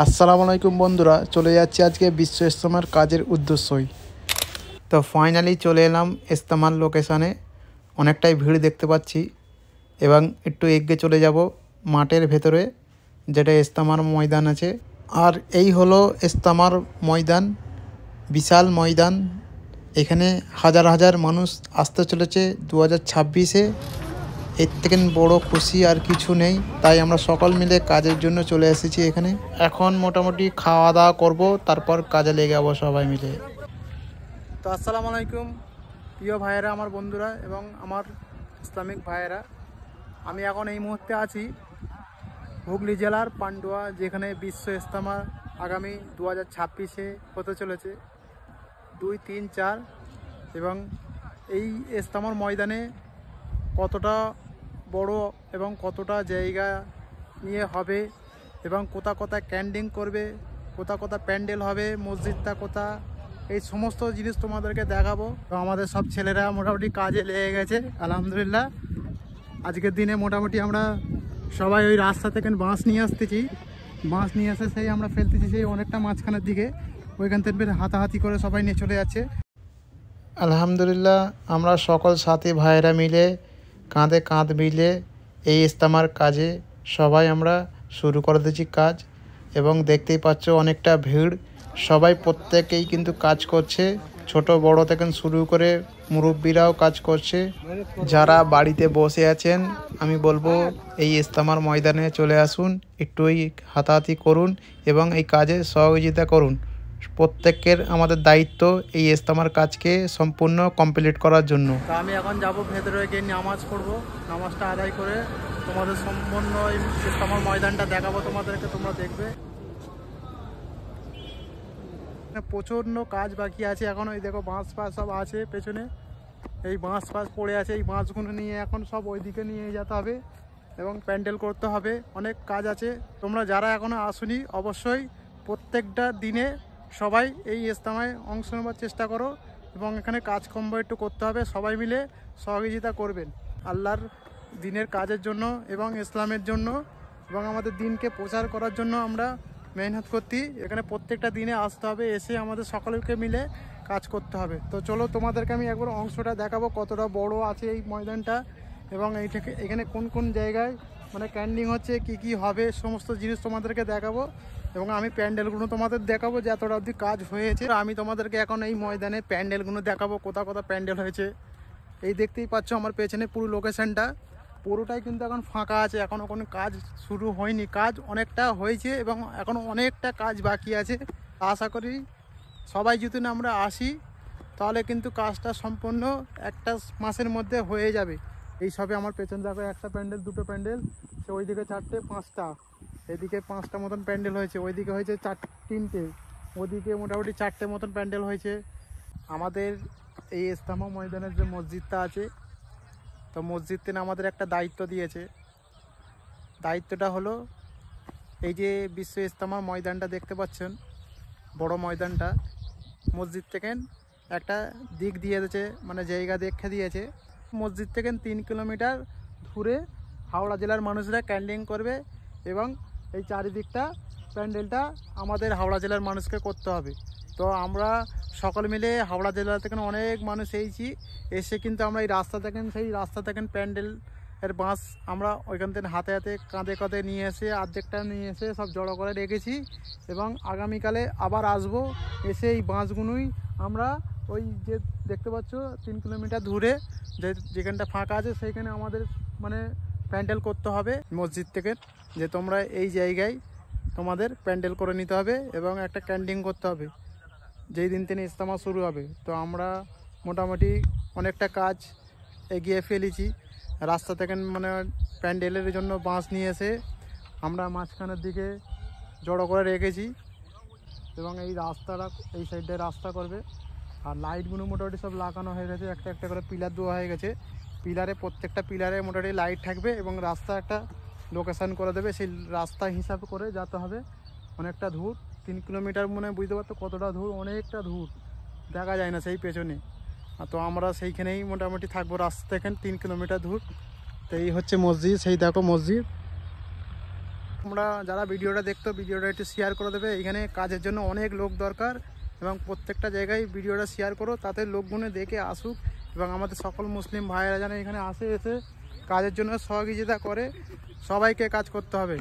আসসালামু আলাইকুম বন্ধুরা, চলে যাচ্ছি আজকে বিশ্ব ইজতেমার কাজের উদ্দেশ্যই। তো ফাইনালি চলে এলাম ইজতেমার লোকেশানে। অনেকটাই ভিড় দেখতে পাচ্ছি এবং একটু এগিয়ে চলে যাব মাঠের ভেতরে, যেটা ইজতেমার ময়দান আছে। আর এই হলো ইজতেমার ময়দান, বিশাল ময়দান। এখানে হাজার হাজার মানুষ আসতে চলেছে 2026-এ। এর থেকে বড় খুশি আর কিছু নেই। তাই আমরা সকল মিলে কাজের জন্য চলে এসেছি এখানে। এখন মোটামুটি খাওয়া দাওয়া করব, তারপর কাজে লেগে যাবো সবাই মিলে। তো আসসালামু আলাইকুম প্রিয় ভাইয়েরা, আমার বন্ধুরা এবং আমার ইসলামিক ভাইয়েরা। আমি এখন এই মুহূর্তে আছি হুগলি জেলার পান্ডুয়া, যেখানে বিশ্ব ইজতেমা আগামী 2026-এ হতে চলেছে 2, 3, 4। এবং এই ইজতেমার ময়দানে কতটা বড় এবং কতটা জায়গা নিয়ে হবে এবং কোথায় ক্যান্ডিং করবে, কোথায় প্যান্ডেল হবে, মসজিদটা কোথা, এই সমস্ত জিনিস তোমাদেরকে দেখাবো। তো আমাদের সব ছেলেরা মোটামুটি কাজে লেগে গেছে আলহামদুলিল্লাহ। আজকের দিনে মোটামুটি আমরা সবাই ওই রাস্তা থেকে বাঁশ নিয়ে আসতেছি, বাঁশ নিয়ে এসে সেই আমরা ফেলতেছি সেই অনেকটা মাঝখানের দিকে। ওইখান থেকে হাতাহাতি করে সবাই নিয়ে চলে যাচ্ছে। আলহামদুলিল্লাহ, আমরা সকল সাথী ভাইয়েরা মিলে কাঁধে কাঁধ মিলে এই ইজতেমার কাজে সবাই আমরা শুরু করে দিয়েছি কাজ। এবং দেখতেই পাচ্ছ অনেকটা ভিড়, সবাই প্রত্যেকেই কিন্তু কাজ করছে, ছোট বড় থেকে শুরু করে মুরব্বীরাও কাজ করছে। যারা বাড়িতে বসে আছেন আমি বলবো এই ইজতেমার ময়দানে চলে আসুন, একটু এই হাতাহাতি করুন এবং এই কাজে সহযোগিতা করুন। প্রত্যেকের আমাদের দায়িত্ব এই ইজতেমার কাজকে সম্পূর্ণ কমপ্লিট করার জন্য। তো আমি এখন যাব ভেতরে গিয়ে নামাজ পড়ব, নামাজটা আদায় করে তোমাদের সম্পূর্ণ এই ইজতেমার ময়দানটা দেখাবো তোমাদেরকে, তোমরা দেখবে। প্রচণ্ড কাজ বাকি আছে এখন। ওই দেখো বাঁশ ফাঁস সব আছে পেছনে, এই বাঁশ ফাঁস পড়ে আছে, এই বাঁশগুলো নিয়ে এখন সব ওইদিকে নিয়ে যেতে হবে এবং প্যান্ডেল করতে হবে। অনেক কাজ আছে। তোমরা যারা এখনও আসুনি অবশ্যই প্রত্যেকটা দিনে সবাই এই ইজতেমায় অংশ নেওয়ার চেষ্টা করো এবং এখানে কাজকর্ম একটু করতে হবে, সবাই মিলে সহযোগিতা করবেন আল্লাহর দিনের কাজের জন্য এবং ইসলামের জন্য এবং আমাদের দিনকে প্রচার করার জন্য আমরা মেহনত করতে। এখানে প্রত্যেকটা দিনে আসতে হবে, এসে আমাদের সকলকে মিলে কাজ করতে হবে। তো চলো তোমাদেরকে আমি একবার অংশটা দেখাবো কতটা বড় আছে এই ময়দানটা এবং এখানে কোন কোন জায়গায় মানে ক্যান্ডিং হচ্ছে, কি হবে, সমস্ত জিনিস তোমাদেরকে দেখাবো এবং আমি প্যান্ডেলগুলো তোমাদের দেখাবো যে এতটা অবধি কাজ হয়েছে। আমি তোমাদেরকে এখন এই ময়দানে প্যান্ডেলগুলো দেখাবো, কোথায় প্যান্ডেল হয়েছে। এই দেখতেই পাচ্ছ আমার পেছনে পুরো লোকেশনটা পুরোটাই কিন্তু এখন ফাঁকা আছে, এখনও কোনো কাজ শুরু হয়নি। কাজ অনেকটা হয়েছে এবং এখনও অনেকটা কাজ বাকি আছে। আশা করি সবাই যদি না আমরা আসি তাহলে কিন্তু কাজটা সম্পূর্ণ একটা মাসের মধ্যে হয়ে যাবে। এই সবে আমার পেছন দেখো, একটা প্যান্ডেল, দুটো প্যান্ডেল, সে ওইদিকে 4টে 5টা, এদিকে 5টা মতন প্যান্ডেল হয়েছে, ওইদিকে হয়েছে 3টে, ওদিকে মোটামুটি 4টে মতন প্যান্ডেল হয়েছে। আমাদের এই ইজতেমা ময়দানের যে মসজিদটা আছে, তো মসজিদতে আমাদের একটা দায়িত্ব দিয়েছে। দায়িত্বটা হলো এই যে বিশ্ব ইজতেমা ময়দানটা দেখতে পাচ্ছেন, বড় ময়দানটা, মসজিদ থেকে একটা দিক দিয়ে দিয়েছে, মানে জায়গা দেখে দিয়েছে। মসজিদ থেকে 3 কিলোমিটার দূরে হাওড়া জেলার মানুষরা ক্যান্ডিং করবে এবং এই চারিদিকটা প্যান্ডেলটা আমাদের হাওড়া জেলার মানুষকে করতে হবে। তো আমরা সকল মিলে হাওড়া জেলা থেকে অনেক মানুষ এসে কিন্তু আমরা এই রাস্তা থেকে, সেই রাস্তা থেকে প্যান্ডেল এর বাঁশ আমরা ওইখান থেকে হাতে হাতে কাঁধে কাঁধে নিয়ে এসে অর্ধেকটা নিয়ে এসে সব জড়ো করে রেখেছি এবং আগামীকালে আবার আসবো, এসে এই বাঁশগুলোই আমরা ওই যে দেখতে পাচ্ছ 3 কিলোমিটার দূরে যেখানটা ফাঁকা আছে সেইখানে আমাদের মানে প্যান্ডেল করতে হবে মসজিদ থেকে, যে তোমরা এই জায়গায় তোমাদের প্যান্ডেল করে নিতে হবে এবং একটা ক্যান্ডিং করতে হবে যেই দিন থেকে ইজতেমা শুরু হবে। তো আমরা মোটামুটি অনেকটা কাজ এগিয়ে ফেলেছি। রাস্তা থেকে মানে প্যান্ডেলের জন্য বাঁশ নিয়ে এসে আমরা মাঝখানের দিকে জড়ো করে রেখেছি এবং এই রাস্তাটা এই সাইডে রাস্তা করবে। আর লাইটগুলো মোটামুটি সব লাগানো হয়ে গেছে, একটা একটা করে পিলার দেওয়া হয়ে গেছে। পিলারে প্রত্যেকটা পিলারে মোটামুটি লাইট থাকবে এবং রাস্তা একটা লোকেশান করে দেবে, সেই রাস্তা হিসাব করে যেতে হবে। অনেকটা দূর, 3 কিলোমিটার মনে বুঝতে পারতো কতটা দূর, অনেকটা দূর, দেখা যায় না সেই পেছনে। তো আমরা সেইখানেই মোটামুটি থাকবো, রাস্তা থেকে 3 কিলোমিটার দূর। তো এই হচ্ছে মসজিদ, সেই দেখো মসজিদ। তোমরা যারা ভিডিওটা দেখতো ভিডিওটা একটু শেয়ার করে দেবে। এখানে কাজের জন্য অনেক লোক দরকার এবং প্রত্যেকটা জায়গায় ভিডিওটা শেয়ার করো, তাতে লোকগুলো দেখে আসুক এবং আমাদের সকল মুসলিম ভাইয়েরা যেন এখানে এসে কাজের জন্য সহযোগিতা করে। সবাইকে কাজ করতে হবে।